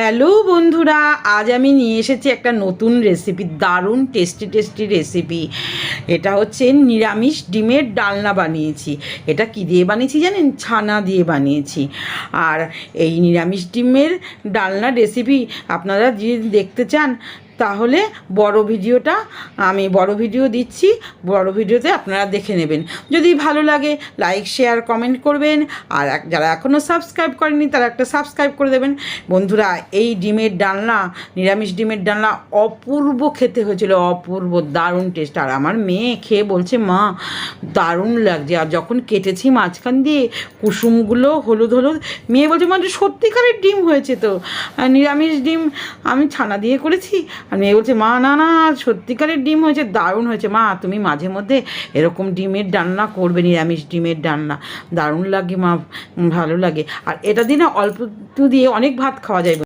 Hello বন্ধুরা, আজ আমি নিয়ে এসেছি একটা নতুন রেসিপি, দারুণ টেস্টি রেসিপি। এটা হচ্ছে নিরামিষ ডিমের ডালনা বানিয়েছি। এটা কী দিয়ে বানিয়েছি জানেন? ছানা দিয়ে বানিয়েছি। আর এই নিরামিষ ডিমের ডালনা রেসিপি আপনারা যদি দেখতে চান তাহলে আমি বড় ভিডিও দিচ্ছি, বড় ভিডিওতে আপনারা দেখে নেবেন। যদি ভালো লাগে লাইক শেয়ার কমেন্ট করবেন, আর যারা এখনও সাবস্ক্রাইব করেনি তারা একটা সাবস্ক্রাইব করে দেবেন। বন্ধুরা, এই ডিমের ডালনা, নিরামিষ ডিমের ডালনা অপূর্ব খেতে হয়েছিল, অপূর্ব দারুণ টেস্ট। আর আমার মেয়ে খেয়ে বলছে, মা দারুণ লাগছে। আর যখন কেটেছি মাঝখান দিয়ে কুসুমগুলো হলুদ হলুদ, মেয়ে বলছে মা সত্যিকারের ডিম হয়েছে তো, নিরামিষ ডিম আমি ছানা দিয়ে করেছি। আর মেয়ে বলছে, মা না না সত্যিকারের ডিম হয়েছে, দারুণ হয়েছে। মা তুমি মাঝে মধ্যে এরকম ডিমের ডালনা করবে, নিরামিষ ডিমের ডালনা দারুণ লাগে মা, ভালো লাগে। আর এটা দিয়ে না অল্প দিয়ে অনেক ভাত খাওয়া যায়।